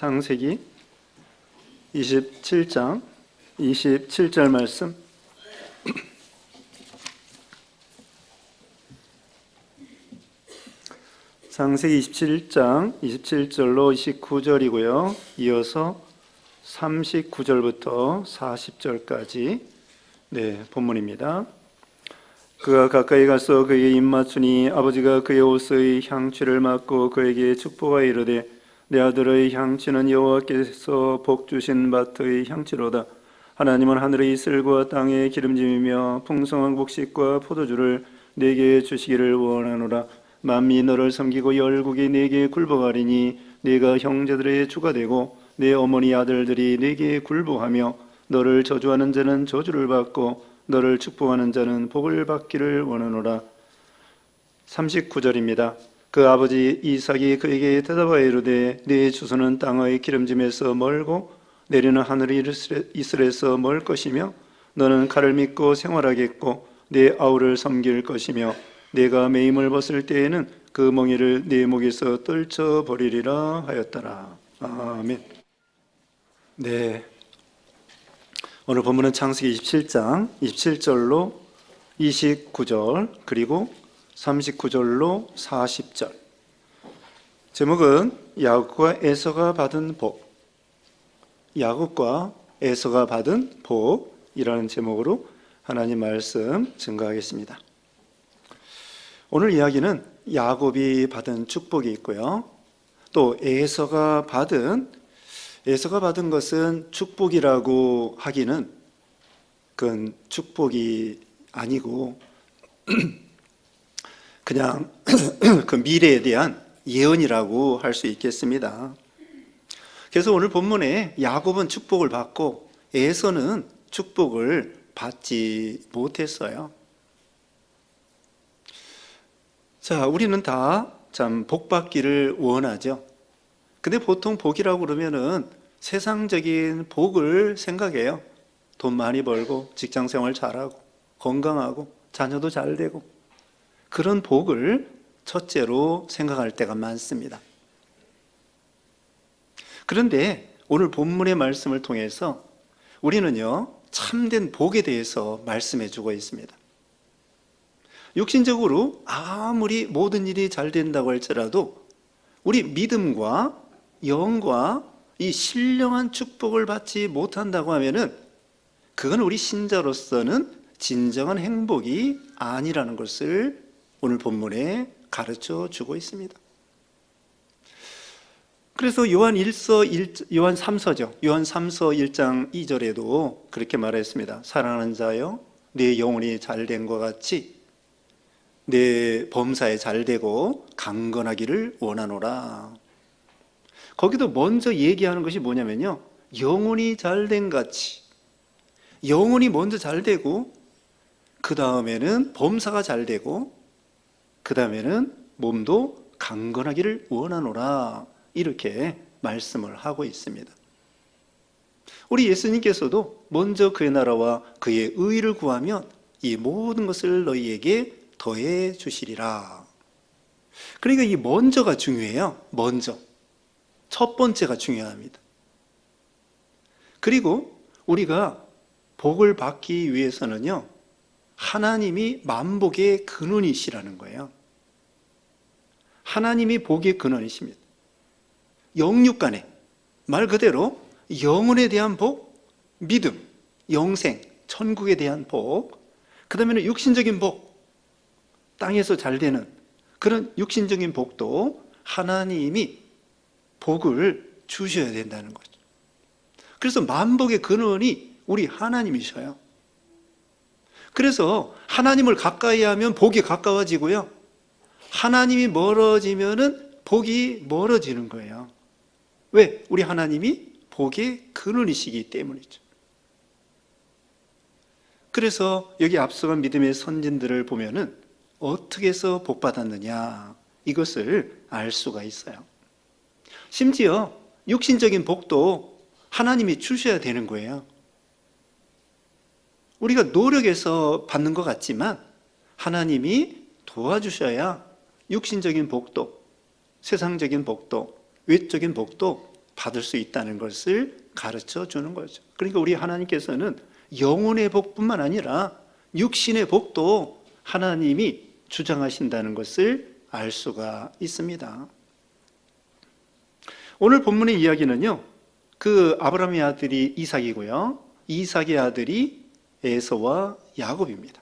창세기 27장 27절 말씀. 창세기 27장 27절로 29절이고요. 이어서 39절부터 40절까지 본문입니다. 그가 가까이 가서 그에게 입맞추니 아버지가 그의 옷의 향취를 맡고 그에게 축복하여 이르되 내 아들의 향취는 여호와께서 복 주신 밭의 향취로다. 하나님은 하늘의 이슬과 땅의 기름짐이며 풍성한 곡식과 포도주를 내게 주시기를 원하노라. 만민이 너를 섬기고 열국이 내게 굴복하리니 네가 형제들의 주가 되고 내 어머니 아들들이 내게 굴복하며 너를 저주하는 자는 저주를 받고 너를 축복하는 자는 복을 받기를 원하노라. 39절입니다. 그 아버지 이삭이 그에게 대답하여 이르되 네 주소는 땅의 기름짐에서 멀고 내려는 하늘의 이슬에서 멀 것이며 너는 칼을 믿고 생활하겠고 네 아우를 섬길 것이며 내가 매임을 벗을 때에는 그 멍에를 네 목에서 떨쳐버리리라 하였더라. 아멘. 오늘 본문은 창세기 27장 27절로 29절 그리고 39절로 40절. 제목은 야곱과 에서가 받은 복. 야곱과 에서가 받은 복이라는 제목으로 하나님 말씀 증거하겠습니다. 오늘 이야기는 야곱이 받은 축복이 있고요. 또 에서가 받은 것은 축복이라고 하기는 그건 축복이 아니고 그냥 그 미래에 대한 예언이라고 할 수 있겠습니다. 그래서 오늘 본문에 야곱은 축복을 받고 에서는 축복을 받지 못했어요. 자, 우리는 다 참 복받기를 원하죠. 근데 보통 복이라고 그러면은 세상적인 복을 생각해요. 돈 많이 벌고 직장 생활 잘하고 건강하고 자녀도 잘 되고 그런 복을 첫째로 생각할 때가 많습니다. 그런데 오늘 본문의 말씀을 통해서 우리는요 참된 복에 대해서 말씀해 주고 있습니다. 육신적으로 아무리 모든 일이 잘 된다고 할지라도 우리 믿음과 영과 이 신령한 축복을 받지 못한다고 하면은 그건 우리 신자로서는 진정한 행복이 아니라는 것을 오늘 본문에 가르쳐 주고 있습니다. 그래서 요한 3서죠. 요한 3서 1장 2절에도 그렇게 말했습니다. 사랑하는 자여, 네 영혼이 잘된 것 같이 내 범사에 잘되고 강건하기를 원하노라. 거기도 먼저 얘기하는 것이 뭐냐면요, 영혼이 잘된 같이, 영혼이 먼저 잘되고 그 다음에는 범사가 잘되고 그 다음에는 몸도 강건하기를 원하노라, 이렇게 말씀을 하고 있습니다. 우리 예수님께서도 먼저 그의 나라와 그의 의를 구하면 이 모든 것을 너희에게 더해 주시리라. 그러니까 이 먼저가 중요해요. 먼저, 첫 번째가 중요합니다. 그리고 우리가 복을 받기 위해서는요, 하나님이 만복의 근원이시라는 거예요. 하나님이 복의 근원이십니다. 영육간에, 말 그대로 영혼에 대한 복, 믿음, 영생, 천국에 대한 복, 그 다음에는 육신적인 복, 땅에서 잘 되는 그런 육신적인 복도 하나님이 복을 주셔야 된다는 거죠. 그래서 만복의 근원이 우리 하나님이셔요. 그래서 하나님을 가까이 하면 복이 가까워지고요, 하나님이 멀어지면은 복이 멀어지는 거예요. 왜? 우리 하나님이 복의 근원이시기 때문이죠. 그래서 여기 앞서간 믿음의 선진들을 보면은 어떻게 해서 복 받았느냐, 이것을 알 수가 있어요. 심지어 육신적인 복도 하나님이 주셔야 되는 거예요. 우리가 노력해서 받는 것 같지만 하나님이 도와주셔야 육신적인 복도, 세상적인 복도, 외적인 복도 받을 수 있다는 것을 가르쳐 주는 거죠. 그러니까 우리 하나님께서는 영혼의 복뿐만 아니라 육신의 복도 하나님이 주장하신다는 것을 알 수가 있습니다. 오늘 본문의 이야기는요, 그 아브라함의 아들이 이삭이고요, 이삭의 아들이 에서와 야곱입니다.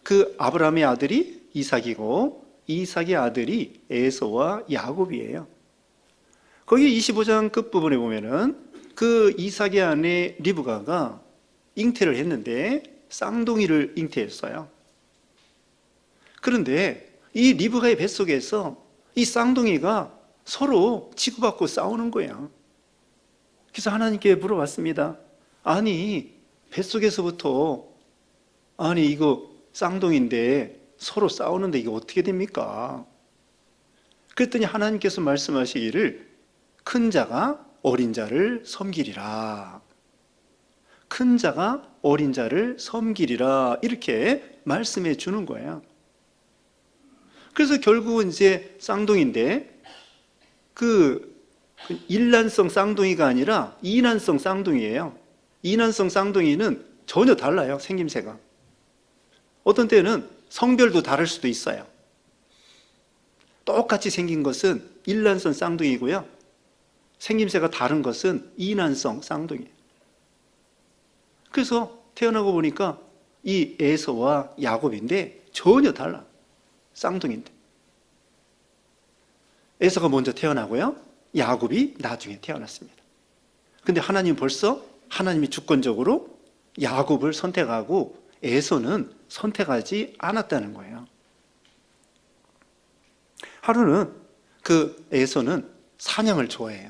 그 아브라함의 아들이 이삭이고 이삭의 아들이 에서와 야곱이에요. 거기 25장 끝부분에 보면은 그 이삭의 아내 리브가가 잉태를 했는데 쌍둥이를 잉태했어요. 그런데 이 리브가의 뱃속에서 이 쌍둥이가 서로 치고받고 싸우는 거예요. 그래서 하나님께 물어봤습니다. 아니, 뱃속에서부터 아니 이거 쌍둥이인데 서로 싸우는데 이게 어떻게 됩니까? 그랬더니 하나님께서 말씀하시기를 큰 자가 어린 자를 섬기리라. 큰 자가 어린 자를 섬기리라. 이렇게 말씀해 주는 거예요. 그래서 결국은 이제 쌍둥이인데 그 일란성 쌍둥이가 아니라 이난성 쌍둥이에요. 이난성 쌍둥이는 전혀 달라요, 생김새가. 어떤 때는 성별도 다를 수도 있어요. 똑같이 생긴 것은 일란성 쌍둥이고요, 생김새가 다른 것은 이난성 쌍둥이에요. 그래서 태어나고 보니까 이 에서와 야곱인데 전혀 달라. 쌍둥이인데 에서가 먼저 태어나고요, 야곱이 나중에 태어났습니다. 근데 하나님 벌써 하나님이 주권적으로 야곱을 선택하고 에서는 선택하지 않았다는 거예요. 하루는 그 에서는 사냥을 좋아해요.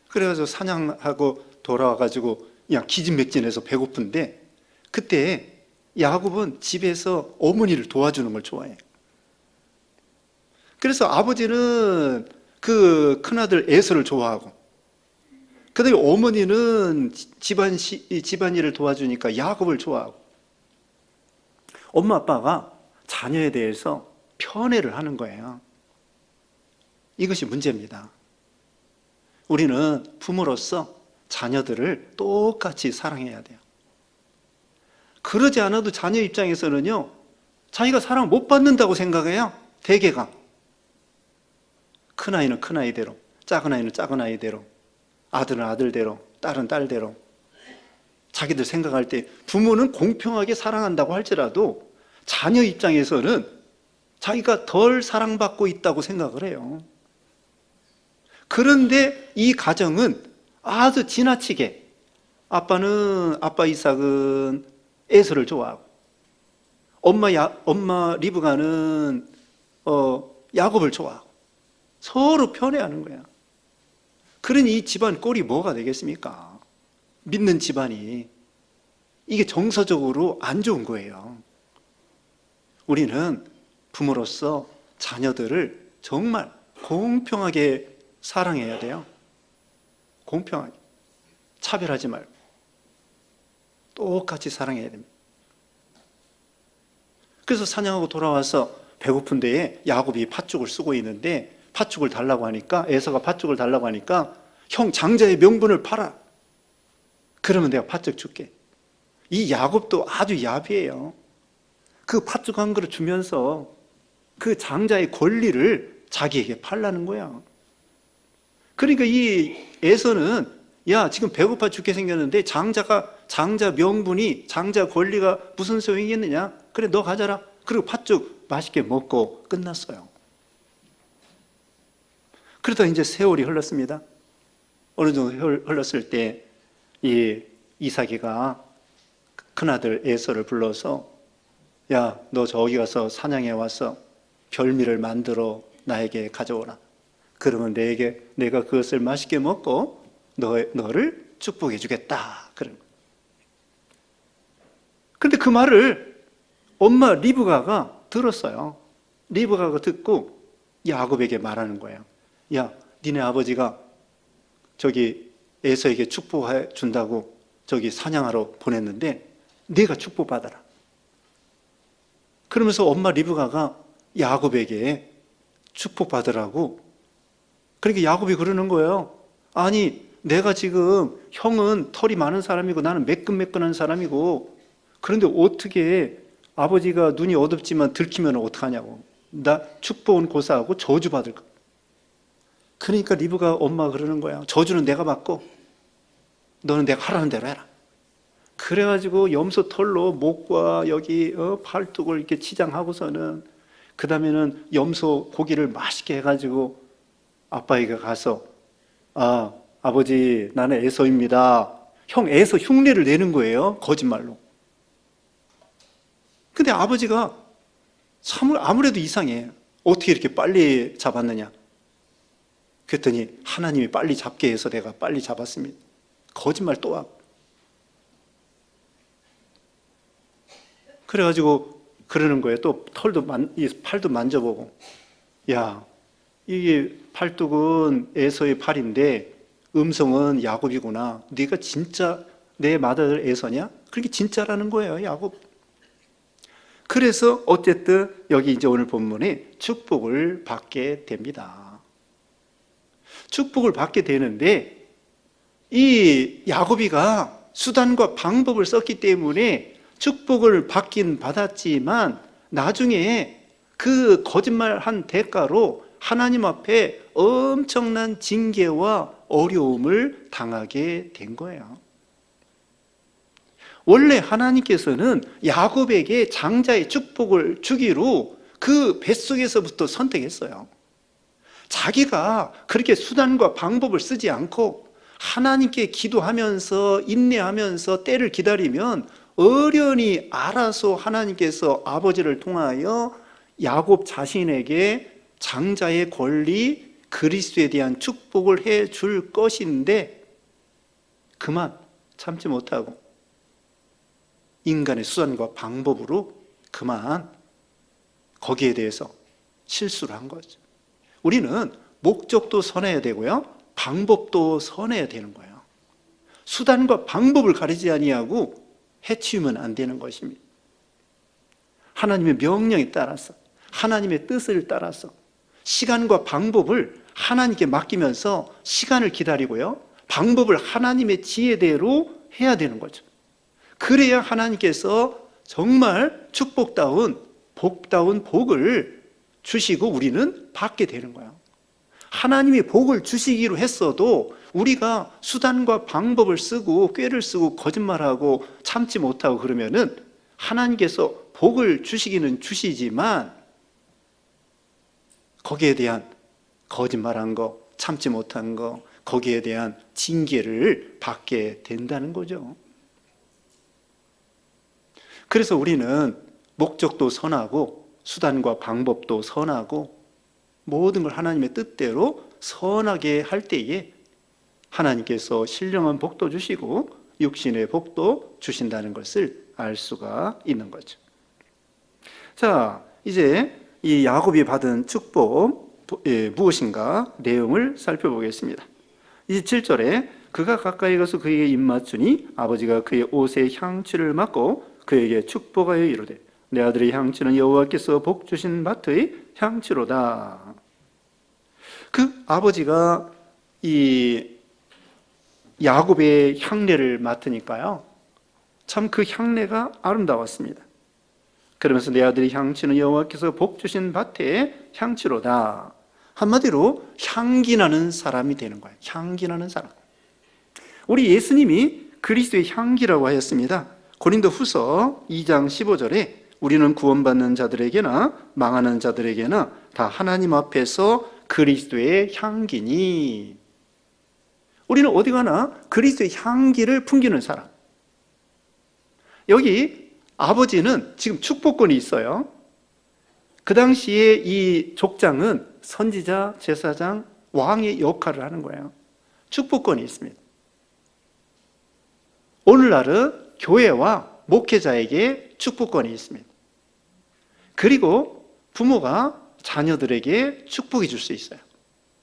그래가지고 사냥하고 돌아와가지고 그냥 기진맥진해서 배고픈데 그때 야곱은 집에서 어머니를 도와주는 걸 좋아해요. 그래서 아버지는 그 큰아들 에서를 좋아하고 그 다음에 어머니는 집안일을 도와주니까 야곱을 좋아하고 엄마 아빠가 자녀에 대해서 편애를 하는 거예요. 이것이 문제입니다. 우리는 부모로서 자녀들을 똑같이 사랑해야 돼요. 그러지 않아도 자녀 입장에서는요, 자기가 사랑 못 받는다고 생각해요. 대개가 큰아이는 큰아이대로, 작은아이는 작은아이대로, 아들은 아들대로, 딸은 딸대로. 자기들 생각할 때 부모는 공평하게 사랑한다고 할지라도 자녀 입장에서는 자기가 덜 사랑받고 있다고 생각을 해요. 그런데 이 가정은 아주 지나치게 아빠 이삭은 에서를 좋아하고 엄마 리브가는 야곱을 좋아하고 서로 편애하는 거야. 그러니 이 집안 꼴이 뭐가 되겠습니까? 믿는 집안이. 이게 정서적으로 안 좋은 거예요. 우리는 부모로서 자녀들을 정말 공평하게 사랑해야 돼요. 공평하게. 차별하지 말고 똑같이 사랑해야 됩니다. 그래서 사냥하고 돌아와서 배고픈 데에 야곱이 팥죽을 쓰고 있는데 팥죽을 달라고 하니까, 에서가 팥죽을 달라고 하니까 형 장자의 명분을 팔아. 그러면 내가 팥죽 줄게. 이 야곱도 아주 야비해요. 그 팥죽 한 그릇 주면서 그 장자의 권리를 자기에게 팔라는 거야. 그러니까 이 에서는 야, 지금 배고파 죽게 생겼는데 장자 명분이, 장자 권리가 무슨 소용이 있겠느냐? 그래, 너 가져라. 그리고 팥죽 맛있게 먹고 끝났어요. 그러다 이제 세월이 흘렀습니다. 어느 정도 흘렀을 때 이 이삭이가 큰아들 에서를 불러서 야, 너 저기 가서 사냥해 와서 별미를 만들어 나에게 가져오라. 그러면 내가 그것을 맛있게 먹고 너를 축복해 주겠다. 그런. 그런데 그 말을 엄마 리브가가 들었어요. 리브가가 듣고 야곱에게 말하는 거예요. 야, 니네 아버지가 저기 에서에게 축복해 준다고 저기 사냥하러 보냈는데 네가 축복받아라. 그러면서 엄마 리브가가 야곱에게 축복받으라고 그러니까 야곱이 그러는 거예요. 아니, 내가 지금 형은 털이 많은 사람이고 나는 매끈매끈한 사람이고, 그런데 어떻게 아버지가 눈이 어둡지만 들키면 어떡하냐고. 나 축복은 고사하고 저주받을 거. 그러니까 리브가 엄마가 그러는 거야. 저주는 내가 받고 너는 내가 하라는 대로 해라. 그래가지고 염소 털로 목과 여기 팔뚝을 이렇게 치장하고서는, 그 다음에는 염소 고기를 맛있게 해가지고 아빠에게 가서, 아버지 나는 에서입니다. 형 에서 흉내를 내는 거예요. 거짓말로. 근데 아버지가 아무래도 이상해. 어떻게 이렇게 빨리 잡았느냐. 그랬더니 하나님이 빨리 잡게 해서 내가 빨리 잡았습니다. 거짓말 또 하고. 그래가지고 그러는 거예요. 또 팔도 만져보고, 야, 이게 팔뚝은 에서의 팔인데 음성은 야곱이구나. 네가 진짜 내 맏아들 에서냐? 그게 진짜라는 거예요, 야곱. 그래서 어쨌든 여기 이제 오늘 본문에 축복을 받게 됩니다. 축복을 받게 되는데, 이 야곱이가 수단과 방법을 썼기 때문에 축복을 받긴 받았지만 나중에 그 거짓말한 대가로 하나님 앞에 엄청난 징계와 어려움을 당하게 된 거예요. 원래 하나님께서는 야곱에게 장자의 축복을 주기로 그 뱃속에서부터 선택했어요. 자기가 그렇게 수단과 방법을 쓰지 않고 하나님께 기도하면서 인내하면서 때를 기다리면 어련히 알아서 하나님께서 아버지를 통하여 야곱 자신에게 장자의 권리, 그리스도에 대한 축복을 해 줄 것인데, 그만 참지 못하고 인간의 수단과 방법으로 그만 거기에 대해서 실수를 한 거죠. 우리는 목적도 선해야 되고요, 방법도 선해야 되는 거예요. 수단과 방법을 가리지 아니하고 해치우면 안 되는 것입니다. 하나님의 명령에 따라서, 하나님의 뜻을 따라서 시간과 방법을 하나님께 맡기면서 시간을 기다리고요, 방법을 하나님의 지혜대로 해야 되는 거죠. 그래야 하나님께서 정말 축복다운 복다운 복을 주시고 우리는 받게 되는 거예요. 하나님이 복을 주시기로 했어도 우리가 수단과 방법을 쓰고 꾀를 쓰고 거짓말하고 참지 못하고 그러면은 하나님께서 복을 주시기는 주시지만 거기에 대한 거짓말한 거, 참지 못한 거, 거기에 대한 징계를 받게 된다는 거죠. 그래서 우리는 목적도 선하고 수단과 방법도 선하고 모든 걸 하나님의 뜻대로 선하게 할 때에 하나님께서 신령한 복도 주시고 육신의 복도 주신다는 것을 알 수가 있는 거죠. 자, 이제 이 야곱이 받은 축복 무엇인가 내용을 살펴보겠습니다. 27절에 그가 가까이 가서 그에게 입맞추니 아버지가 그의 옷에 향취를 맡고 그에게 축복하여 이르되 내 아들의 향취는 여호와께서 복 주신 밭의 향취로다. 그 아버지가 이 야곱의 향례를 맡으니까요, 참 그 향례가 아름다웠습니다. 그러면서 내 아들의 향취는 여호와께서 복 주신 밭의 향취로다. 한마디로 향기 나는 사람이 되는 거예요. 향기 나는 사람. 우리 예수님이 그리스도의 향기라고 하였습니다. 고린도 후서 2장 15절에 우리는 구원받는 자들에게나 망하는 자들에게나 다 하나님 앞에서 그리스도의 향기니. 우리는 어디 가나 그리스도의 향기를 풍기는 사람. 여기 아버지는 지금 축복권이 있어요. 그 당시에 이 족장은 선지자, 제사장, 왕의 역할을 하는 거예요. 축복권이 있습니다. 오늘날은 교회와 목회자에게 축복권이 있습니다. 그리고 부모가 자녀들에게 축복해 줄 수 있어요.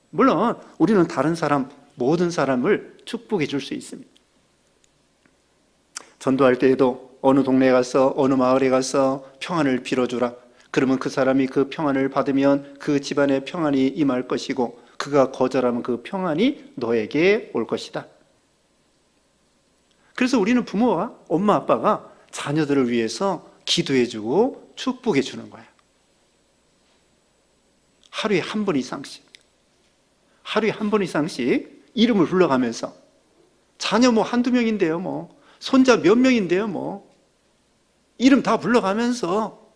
물론 우리는 다른 사람, 모든 사람을 축복해 줄 수 있습니다. 전도할 때에도 어느 동네에 가서 어느 마을에 가서 평안을 빌어주라. 그러면 그 사람이 그 평안을 받으면 그 집안에 평안이 임할 것이고 그가 거절하면 그 평안이 너에게 올 것이다. 그래서 우리는 부모와 엄마 아빠가 자녀들을 위해서 기도해주고 축복해주는 거예요. 하루에 한 번 이상씩, 하루에 한 번 이상씩 이름을 불러가면서, 자녀 뭐 한두 명인데요, 뭐 손자 몇 명인데요, 뭐 이름 다 불러가면서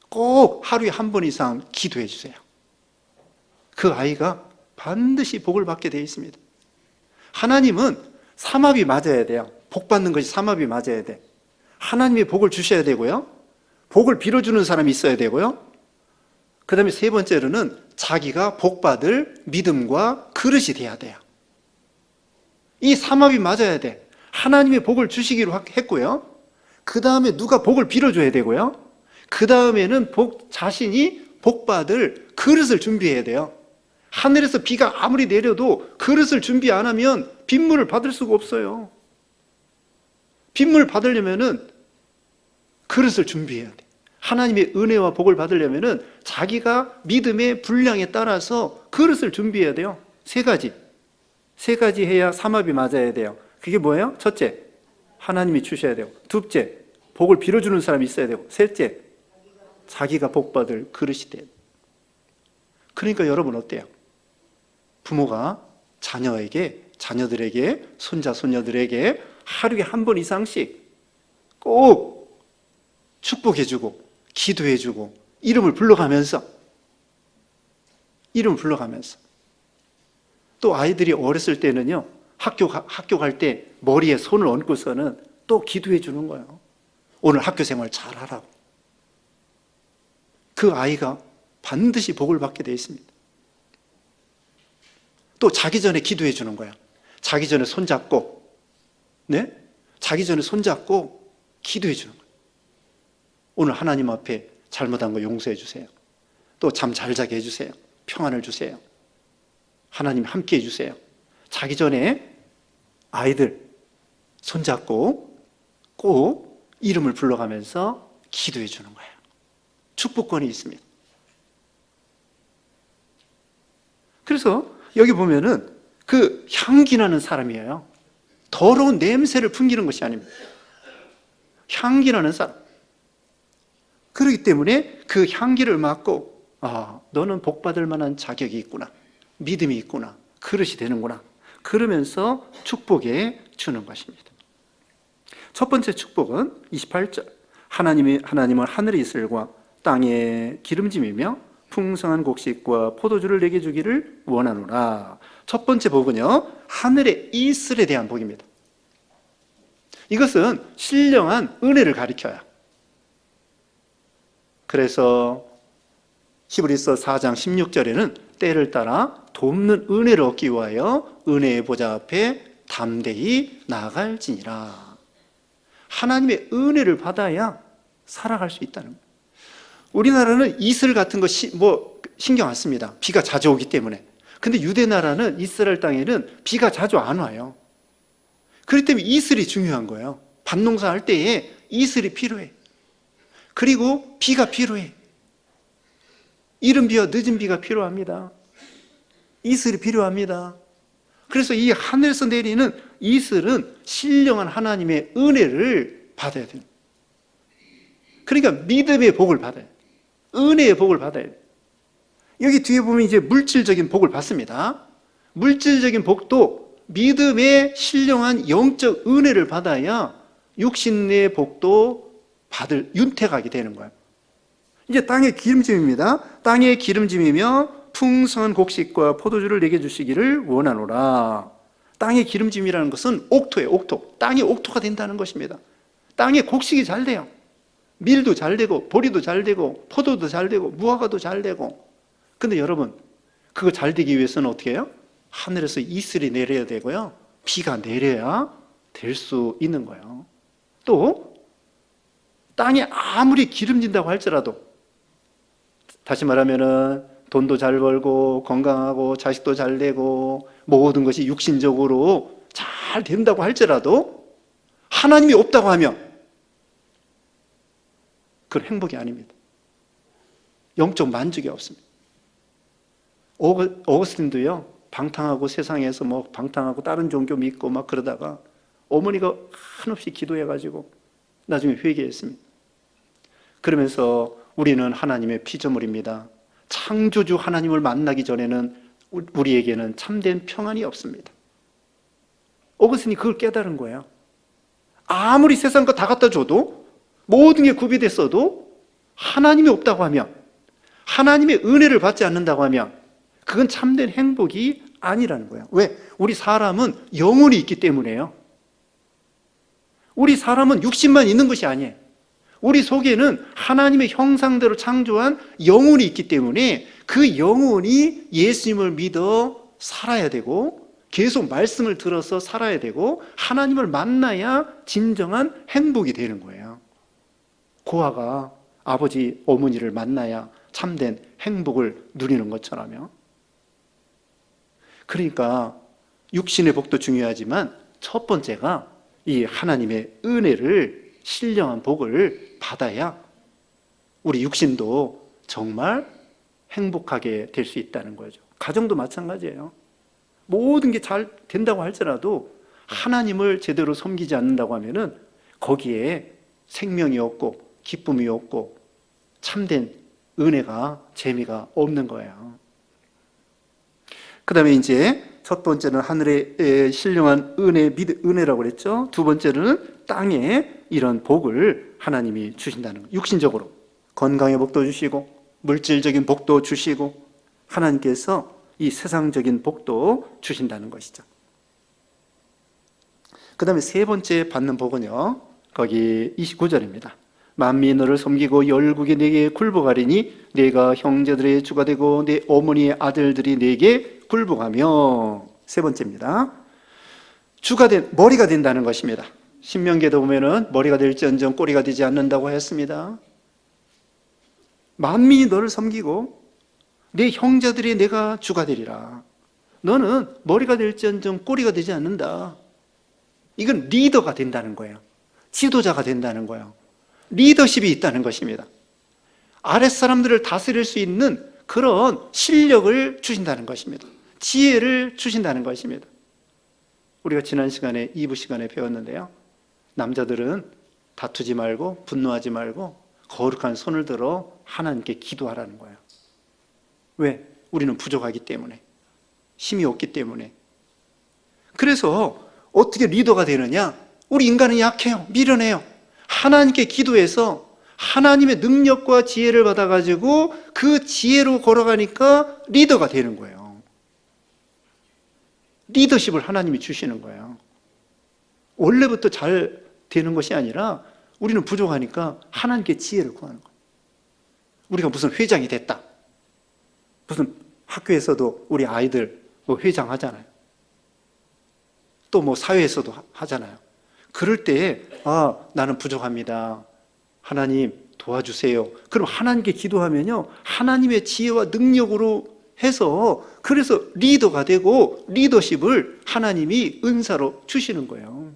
꼭 하루에 한 번 이상 기도해 주세요. 그 아이가 반드시 복을 받게 되어 있습니다. 하나님은 삼합이 맞아야 돼요. 복 받는 것이 삼합이 맞아야 돼. 하나님이 복을 주셔야 되고요, 복을 빌어주는 사람이 있어야 되고요, 그 다음에 세 번째로는 자기가 복 받을 믿음과 그릇이 돼야 돼요. 이 삼합이 맞아야 돼. 하나님의 복을 주시기로 했고요, 그 다음에 누가 복을 빌어줘야 되고요, 그 다음에는 자신이 복 받을 그릇을 준비해야 돼요. 하늘에서 비가 아무리 내려도 그릇을 준비 안 하면 빗물을 받을 수가 없어요. 빗물 받으려면은 그릇을 준비해야 돼. 하나님의 은혜와 복을 받으려면은 자기가 믿음의 분량에 따라서 그릇을 준비해야 돼요. 세 가지 해야 삼합이 맞아야 돼요. 그게 뭐예요? 첫째, 하나님이 주셔야 되고, 둘째, 복을 빌어주는 사람이 있어야 되고, 셋째, 자기가 복 받을 그릇이 돼요. 그러니까 여러분 어때요? 부모가 자녀들에게, 손자, 손녀들에게 하루에 한 번 이상씩 꼭 축복해주고 기도해주고 이름을 불러가면서 또 아이들이 어렸을 때는요, 학교 갈 때 머리에 손을 얹고서는 또 기도해 주는 거예요. 오늘 학교 생활 잘하라고. 그 아이가 반드시 복을 받게 되어 있습니다. 또 자기 전에 기도해 주는 거예요. 자기 전에 손잡고 기도해 주는 거예요. 오늘 하나님 앞에 잘못한 거 용서해 주세요. 또 잠 잘 자게 해주세요. 평안을 주세요. 하나님 함께 해주세요. 자기 전에 아이들 손잡고 꼭 이름을 불러가면서 기도해 주는 거예요. 축복권이 있습니다. 그래서 여기 보면은 그 향기 나는 사람이에요. 더러운 냄새를 풍기는 것이 아닙니다. 향기 나는 사람. 그렇기 때문에 그 향기를 맡고, 너는 복받을 만한 자격이 있구나, 믿음이 있구나, 그릇이 되는구나, 그러면서 축복해 주는 것입니다. 첫 번째 축복은 28절, 하나님은 하늘의 이슬과 땅의 기름짐이며 풍성한 곡식과 포도주를 내게 주기를 원하노라. 첫 번째 복은요, 하늘의 이슬에 대한 복입니다. 이것은 신령한 은혜를 가리켜요. 그래서 히브리서 4장 16절에는 때를 따라 돕는 은혜를 얻기 위하여 은혜의 보좌 앞에 담대히 나아갈지니라. 하나님의 은혜를 받아야 살아갈 수 있다는 거예요. 우리나라는 이슬 같은 거 신경 안 씁니다. 비가 자주 오기 때문에. 근데 유대 나라는 이스라엘 땅에는 비가 자주 안 와요. 그렇기 때문에 이슬이 중요한 거예요. 밭농사 할 때에 이슬이 필요해. 그리고 비가 필요해. 이른 비와 늦은 비가 필요합니다. 이슬이 필요합니다. 그래서 이 하늘에서 내리는 이슬은 신령한 하나님의 은혜를 받아야 돼요. 그러니까 믿음의 복을 받아야 돼요. 은혜의 복을 받아야 돼요. 여기 뒤에 보면 이제 물질적인 복을 받습니다. 물질적인 복도 믿음의 신령한 영적 은혜를 받아야 육신의 복도 받을 윤택하게 되는 거예요. 이제 땅의 기름짐입니다. 땅의 기름짐이며 풍성한 곡식과 포도주를 내게 주시기를 원하노라. 땅의 기름짐이라는 것은 옥토예요. 옥토. 땅이 옥토가 된다는 것입니다. 땅에 곡식이 잘 돼요. 밀도 잘 되고 보리도 잘 되고 포도도 잘 되고 무화과도 잘 되고. 근데 여러분, 그거 잘 되기 위해서는 어떻게 해요? 하늘에서 이슬이 내려야 되고요, 비가 내려야 될 수 있는 거예요. 또 땅이 아무리 기름진다고 할지라도, 다시 말하면은 돈도 잘 벌고 건강하고 자식도 잘 되고 모든 것이 육신적으로 잘 된다고 할지라도 하나님이 없다고 하면 그건 행복이 아닙니다. 영적 만족이 없습니다. 어거스틴도요, 방탕하고 세상에서 뭐 방탕하고 다른 종교 믿고 막 그러다가 어머니가 한없이 기도해가지고 나중에 회개했습니다. 그러면서 우리는 하나님의 피조물입니다. 창조주 하나님을 만나기 전에는 우리에게는 참된 평안이 없습니다. 어거스틴이 그걸 깨달은 거예요. 아무리 세상 거 다 갖다 줘도, 모든 게 구비됐어도 하나님이 없다고 하면, 하나님의 은혜를 받지 않는다고 하면 그건 참된 행복이 아니라는 거예요. 왜? 우리 사람은 영혼이 있기 때문에요. 우리 사람은 육신만 있는 것이 아니에요. 우리 속에는 하나님의 형상대로 창조한 영혼이 있기 때문에 그 영혼이 예수님을 믿어 살아야 되고, 계속 말씀을 들어서 살아야 되고, 하나님을 만나야 진정한 행복이 되는 거예요. 고아가 아버지, 어머니를 만나야 참된 행복을 누리는 것처럼요. 그러니까 육신의 복도 중요하지만 첫 번째가 이 하나님의 은혜를, 신령한 복을 받아야 우리 육신도 정말 행복하게 될 수 있다는 거죠. 가정도 마찬가지예요. 모든 게 잘 된다고 할지라도 하나님을 제대로 섬기지 않는다고 하면은 거기에 생명이 없고 기쁨이 없고 참된 은혜가, 재미가 없는 거예요. 그 다음에 이제 첫 번째는 하늘의 신령한 은혜라고 그랬죠. 두 번째는 땅에 이런 복을 하나님이 주신다는 거예요. 육신적으로 건강의 복도 주시고, 물질적인 복도 주시고, 하나님께서 이 세상적인 복도 주신다는 것이죠. 그 다음에 세 번째 받는 복은요, 거기 29절입니다. 만민이 너를 섬기고 열국이 내게 굴복하리니 내가 형제들의 주가 되고 내 어머니의 아들들이 내게 굴복하며. 세 번째입니다. 머리가 된다는 것입니다. 신명기에도 보면은 머리가 될지언정 꼬리가 되지 않는다고 했습니다. 만민이 너를 섬기고 내 형제들이 내가 주가 되리라. 너는 머리가 될지언정 꼬리가 되지 않는다. 이건 리더가 된다는 거예요. 지도자가 된다는 거예요. 리더십이 있다는 것입니다. 아랫사람들을 다스릴 수 있는 그런 실력을 주신다는 것입니다. 지혜를 주신다는 것입니다. 우리가 지난 시간에 2부 시간에 배웠는데요, 남자들은 다투지 말고 분노하지 말고 거룩한 손을 들어 하나님께 기도하라는 거예요. 왜? 우리는 부족하기 때문에, 힘이 없기 때문에. 그래서 어떻게 리더가 되느냐? 우리 인간은 약해요. 미련해요. 하나님께 기도해서 하나님의 능력과 지혜를 받아가지고 그 지혜로 걸어가니까 리더가 되는 거예요. 리더십을 하나님이 주시는 거예요. 원래부터 잘 되는 것이 아니라 우리는 부족하니까 하나님께 지혜를 구하는 거예요. 우리가 무슨 회장이 됐다, 무슨 학교에서도 우리 아이들 뭐 회장 하잖아요. 또 뭐 사회에서도 하잖아요. 그럴 때 나는 부족합니다. 하나님 도와주세요. 그럼 하나님께 기도하면요, 하나님의 지혜와 능력으로 해서 그래서 리더가 되고 리더십을 하나님이 은사로 주시는 거예요.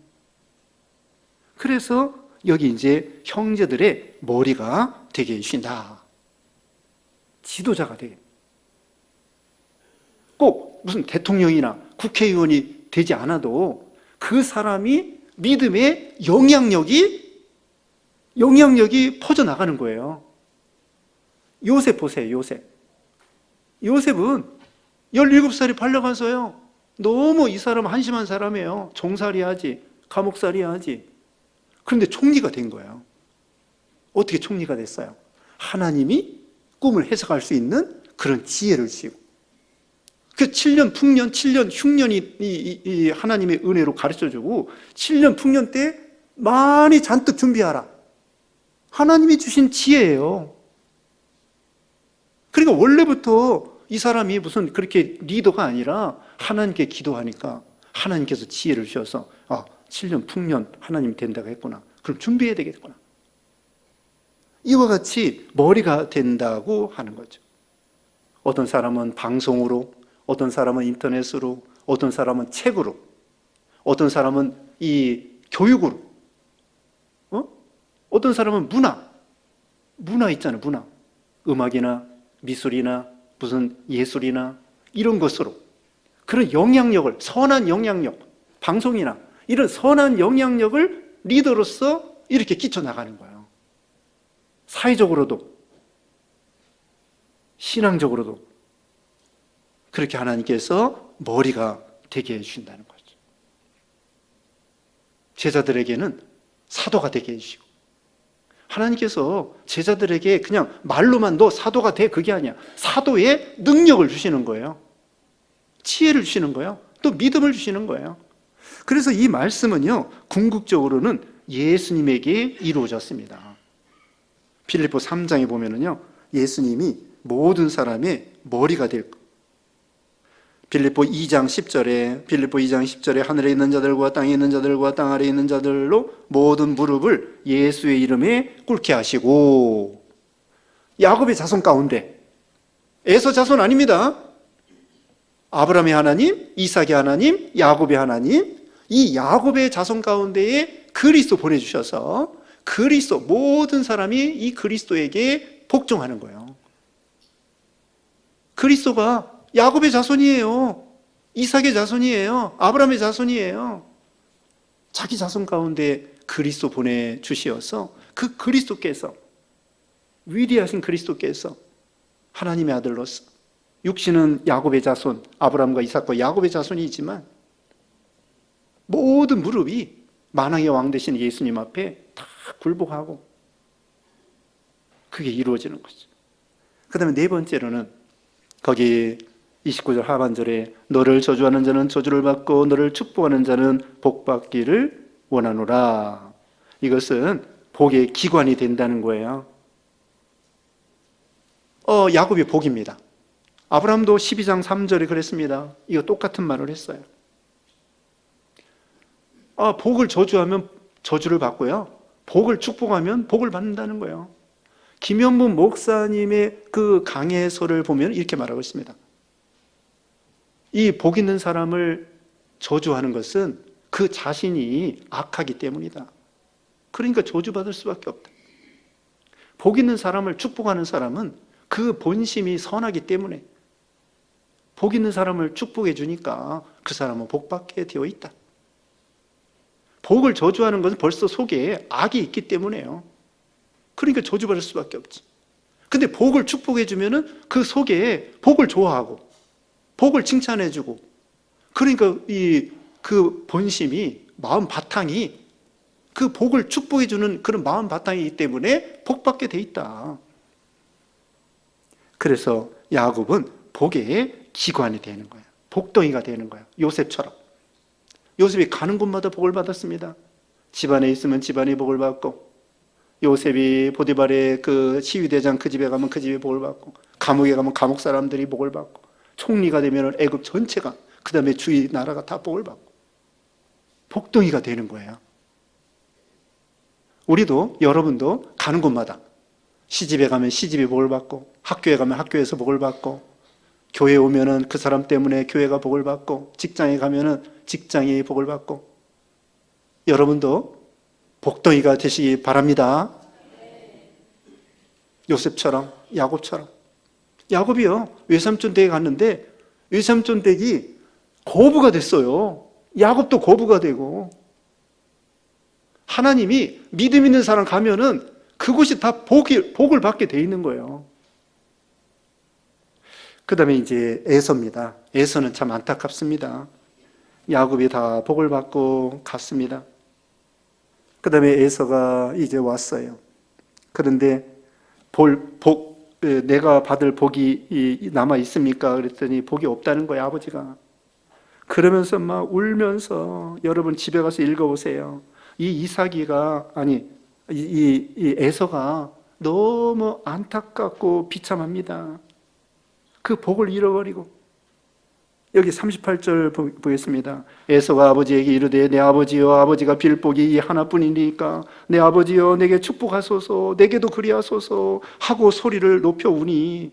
그래서 여기 이제 형제들의 머리가 되게 해주신다. 지도자가 되게. 꼭 무슨 대통령이나 국회의원이 되지 않아도 그 사람이 믿음의 영향력이 퍼져나가는 거예요. 요셉 보세요. 요셉은 17살이 팔려가서요, 너무 이 사람 한심한 사람이에요. 종살이 하지, 감옥살이 하지. 그런데 총리가 된 거예요. 어떻게 총리가 됐어요? 하나님이 꿈을 해석할 수 있는 그런 지혜를 주시고, 그 7년 풍년, 7년 흉년이 이 하나님의 은혜로 가르쳐주고, 7년 풍년 때 많이 잔뜩 준비하라. 하나님이 주신 지혜예요. 그러니까 원래부터 이 사람이 무슨 그렇게 리더가 아니라 하나님께 기도하니까 하나님께서 지혜를 주셔서 7년 풍년 하나님이 된다고 했구나. 그럼 준비해야 되겠구나. 이와 같이 머리가 된다고 하는 거죠. 어떤 사람은 방송으로, 어떤 사람은 인터넷으로, 어떤 사람은 책으로, 어떤 사람은 이 교육으로, 어떤 사람은 문화 있잖아요. 문화, 음악이나 미술이나 무슨 예술이나 이런 것으로 그런 영향력을, 선한 영향력, 방송이나 이런 선한 영향력을 리더로서 이렇게 끼쳐나가는 거예요. 사회적으로도 신앙적으로도 그렇게 하나님께서 머리가 되게 해주신다는 거죠. 제자들에게는 사도가 되게 해주시고, 하나님께서 제자들에게 그냥 말로만 너 사도가 돼, 그게 아니야. 사도의 능력을 주시는 거예요. 지혜를 주시는 거예요. 또 믿음을 주시는 거예요. 그래서 이 말씀은요, 궁극적으로는 예수님에게 이루어졌습니다. 빌립보 3장에 보면은요, 예수님이 모든 사람의 머리가 될 것. 빌립보 2장 10절에 하늘에 있는 자들과 땅에 있는 자들과 땅 아래에 있는 자들로 모든 무릎을 예수의 이름에 꿇게 하시고, 야곱의 자손 가운데, 에서 자손 아닙니다. 아브라함의 하나님, 이삭의 하나님, 야곱의 하나님, 이 야곱의 자손 가운데에 그리스도 보내주셔서 그리스도, 모든 사람이 이 그리스도에게 복종하는 거예요. 그리스도가 야곱의 자손이에요. 이삭의 자손이에요. 아브라함의 자손이에요. 자기 자손 가운데 그리스도 보내주시어서 그 그리스도께서, 위대하신 그리스도께서 하나님의 아들로서, 육신은 야곱의 자손, 아브라함과 이삭과 야곱의 자손이지만 모든 무릎이 만왕의 왕 되신 예수님 앞에 다 굴복하고 그게 이루어지는 거죠. 그 다음에 네 번째로는 거기 29절 하반절에 너를 저주하는 자는 저주를 받고 너를 축복하는 자는 복 받기를 원하노라. 이것은 복의 기관이 된다는 거예요. 야곱이 복입니다. 아브라함도 12장 3절에 그랬습니다. 이거 똑같은 말을 했어요. 복을 저주하면 저주를 받고요, 복을 축복하면 복을 받는다는 거예요. 김현문 목사님의 그 강해서를 보면 이렇게 말하고 있습니다. 이 복 있는 사람을 저주하는 것은 그 자신이 악하기 때문이다. 그러니까 저주받을 수밖에 없다. 복 있는 사람을 축복하는 사람은 그 본심이 선하기 때문에 복 있는 사람을 축복해 주니까 그 사람은 복받게 되어 있다. 복을 저주하는 것은 벌써 속에 악이 있기 때문에요. 그러니까 저주받을 수밖에 없지. 근데 복을 축복해 주면은 그 속에 복을 좋아하고 복을 칭찬해 주고, 그러니까 그 본심이, 마음 바탕이 그 복을 축복해 주는 그런 마음 바탕이기 때문에 복받게 돼 있다. 그래서 야곱은 복의 기관이 되는 거예요. 복덩이가 되는 거예요. 요셉처럼. 요셉이 가는 곳마다 복을 받았습니다. 집안에 있으면 집안에 복을 받고, 요셉이 보디발의 그 시위대장 그 집에 가면 그 집에 복을 받고, 감옥에 가면 감옥 사람들이 복을 받고, 총리가 되면 애굽 전체가, 그 다음에 주위 나라가 다 복을 받고, 복덩이가 되는 거예요. 우리도, 여러분도 가는 곳마다 시집에 가면 시집이 복을 받고, 학교에 가면 학교에서 복을 받고, 교회에 오면은 그 사람 때문에 교회가 복을 받고, 직장에 가면은 직장이 복을 받고, 여러분도 복덩이가 되시기 바랍니다. 요셉처럼, 야곱처럼. 야곱이요, 외삼촌 댁에 갔는데 외삼촌 댁이 거부가 됐어요. 야곱도 거부가 되고, 하나님이 믿음 있는 사람 가면은 그곳이 다 복을 받게 돼 있는 거예요. 그 다음에 이제 에서입니다. 에서는 참 안타깝습니다. 야곱이 다 복을 받고 갔습니다. 그 다음에 에서가 이제 왔어요. 그런데 내가 받을 복이 남아 있습니까? 그랬더니 복이 없다는 거예요, 아버지가. 그러면서 막 울면서, 여러분 집에 가서 읽어보세요. 이 에서가 너무 안타깝고 비참합니다. 그 복을 잃어버리고. 여기 38절 보겠습니다. 에서가 아버지에게 이르되 내 아버지여, 아버지가 빌 복이 이 하나뿐이니까 내 아버지여 내게 축복하소서, 내게도 그리하소서 하고 소리를 높여 우니.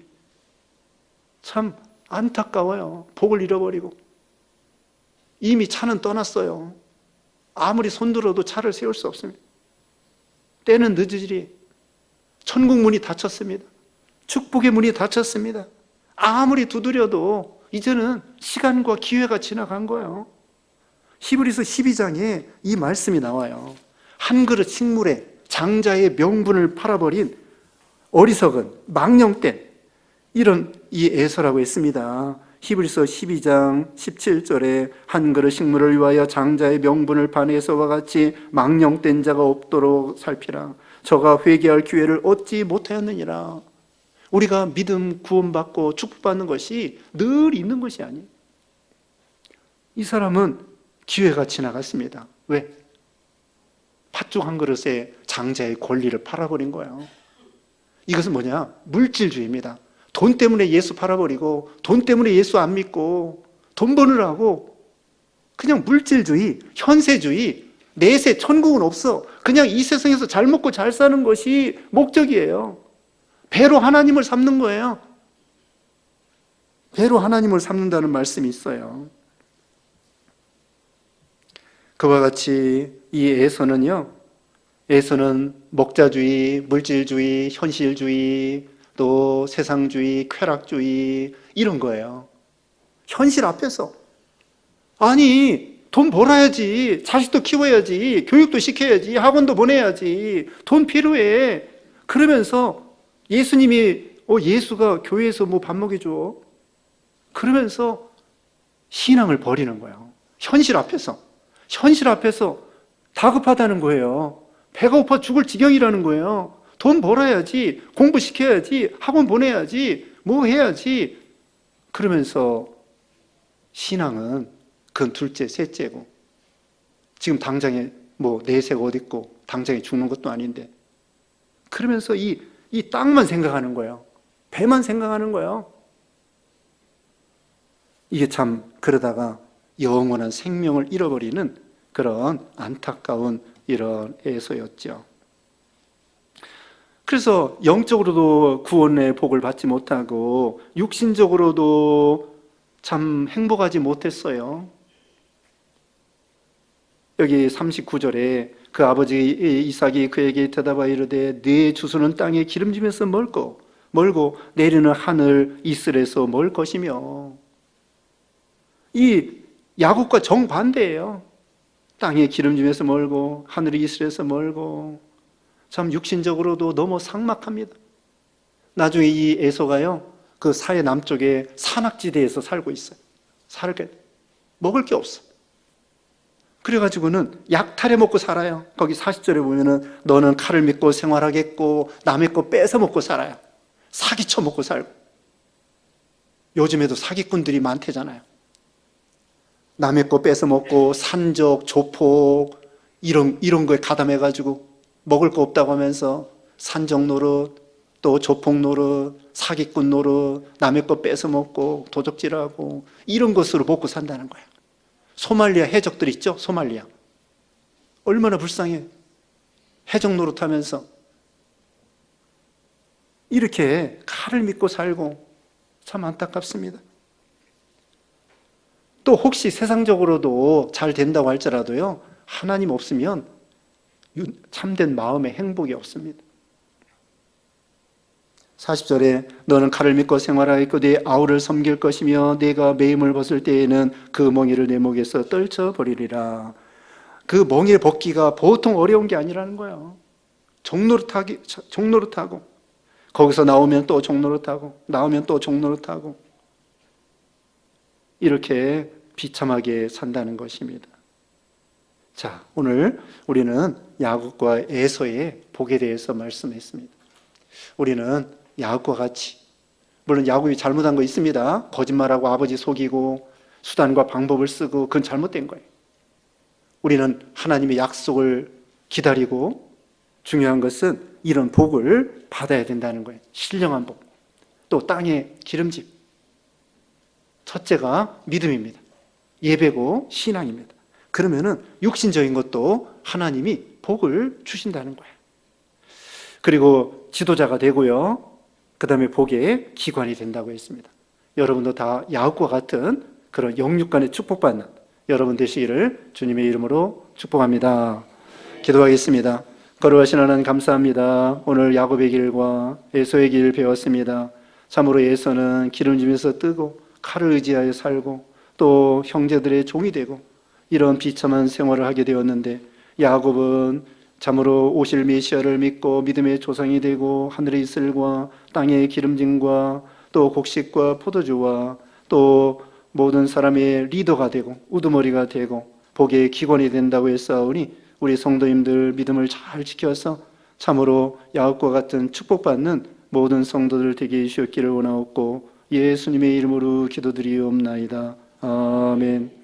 참 안타까워요. 복을 잃어버리고. 이미 차는 떠났어요. 아무리 손들어도 차를 세울 수 없습니다. 때는 늦으리. 천국 문이 닫혔습니다. 축복의 문이 닫혔습니다. 아무리 두드려도 이제는 시간과 기회가 지나간 거예요. 히브리서 12장에 이 말씀이 나와요. 한 그릇 식물에 장자의 명분을 팔아버린 어리석은 망령된 이런 이 에서라고 했습니다. 히브리서 12장 17절에 한 그릇 식물을 위하여 장자의 명분을 판 에서와 같이 망령된 자가 없도록 살피라. 저가 회개할 기회를 얻지 못하였느니라. 우리가 믿음 구원받고 축복받는 것이 늘 있는 것이 아니에요. 이 사람은 기회가 지나갔습니다. 왜? 팥죽 한 그릇에 장자의 권리를 팔아버린 거예요. 이것은 뭐냐? 물질주의입니다. 돈 때문에 예수 팔아버리고 돈 때문에 예수 안 믿고 돈 버느라고 그냥 물질주의, 현세주의, 내세 천국은 없어. 그냥 이 세상에서 잘 먹고 잘 사는 것이 목적이에요. 배로 하나님을 삼는 거예요. 배로 하나님을 삼는다는 말씀이 있어요. 그와 같이 이 에서는요, 에서는 목자주의, 물질주의, 현실주의, 또 세상주의, 쾌락주의 이런 거예요. 현실 앞에서 아니 돈 벌어야지, 자식도 키워야지, 교육도 시켜야지, 학원도 보내야지, 돈 필요해. 그러면서 예수님이 예수가 교회에서 뭐 밥 먹여줘. 그러면서 신앙을 버리는 거예요. 현실 앞에서 다급하다는 거예요. 배가 고파 죽을 지경이라는 거예요. 돈 벌어야지, 공부시켜야지, 학원 보내야지, 뭐 해야지. 그러면서 신앙은 그건 둘째, 셋째고 지금 당장에 뭐 내세가 어딨고 당장에 죽는 것도 아닌데 그러면서 이 땅만 생각하는 거예요. 배만 생각하는 거예요. 이게 참 그러다가 영원한 생명을 잃어버리는 그런 안타까운 이런 에서였죠. 그래서 영적으로도 구원의 복을 받지 못하고 육신적으로도 참 행복하지 못했어요. 여기 39절에 그 아버지 이삭이 그에게 대답하여 이르되 네 주소는 땅에 기름짐에서 멀고 내리는 하늘 이슬에서 멀 것이며, 이 야곱과 정반대예요. 땅에 기름짐에서 멀고 하늘이 이슬에서 멀고 참 육신적으로도 너무 삭막합니다. 나중에 이 에서가요 그 사해 남쪽에 산악지대에서 살고 있어요. 먹을 게 없어. 그래가지고는 약탈해 먹고 살아요. 거기 40절에 보면은 너는 칼을 믿고 생활하겠고 남의 거 뺏어 먹고 살아요. 사기쳐 먹고 살고. 요즘에도 사기꾼들이 많대잖아요. 남의 거 뺏어 먹고 산적, 조폭 이런 거에 가담해가지고 먹을 거 없다고 하면서 산적 노릇, 또 조폭 노릇, 사기꾼 노릇, 남의 거 뺏어 먹고 도적질하고 이런 것으로 먹고 산다는 거예요. 소말리아 해적들 있죠? 소말리아. 얼마나 불쌍해. 해적 노릇하면서 이렇게 칼을 믿고 살고 참 안타깝습니다. 또 혹시 세상적으로도 잘 된다고 할지라도요, 하나님 없으면 참된 마음의 행복이 없습니다. 40절에 너는 칼을 믿고 생활하였고 네 아우를 섬길 것이며 네가 매임을 벗을 때에는 그 멍에를 내 목에서 떨쳐버리리라. 그 멍에 벗기가 보통 어려운 게 아니라는 거예요. 종노릇하고 거기서 나오면 또 종노릇하고 나오면 또 종노릇하고 이렇게 비참하게 산다는 것입니다. 자, 오늘 우리는 야곱과 에서의 복에 대해서 말씀했습니다. 우리는 야곱과 같이, 물론 야곱이 잘못한 거 있습니다. 거짓말하고 아버지 속이고 수단과 방법을 쓰고 그건 잘못된 거예요. 우리는 하나님의 약속을 기다리고 중요한 것은 이런 복을 받아야 된다는 거예요. 신령한 복, 또 땅의 기름짐. 첫째가 믿음입니다. 예배고 신앙입니다. 그러면은 육신적인 것도 하나님이 복을 주신다는 거예요. 그리고 지도자가 되고요, 그 다음에 복의 기관이 된다고 했습니다. 여러분도 다 야곱과 같은 그런 영육간의 축복받는 여러분 되시기를 주님의 이름으로 축복합니다. 기도하겠습니다. 거룩하신 하나님 감사합니다. 오늘 야곱의 길과 에서의 길 배웠습니다. 참으로 에서는 기름짐에서 뜨고 칼을 의지하여 살고 또 형제들의 종이 되고 이런 비참한 생활을 하게 되었는데, 야곱은 참으로 오실 메시아를 믿고 믿음의 조상이 되고 하늘의 이슬과 땅의 기름짐과 또 곡식과 포도주와 또 모든 사람의 리더가 되고 우두머리가 되고 복의 기관이 된다고 했사오니, 우리 성도님들 믿음을 잘 지켜서 참으로 야곱과 같은 축복받는 모든 성도들 되게 해주셨기를 원하옵고 예수님의 이름으로 기도드리옵나이다. 아멘.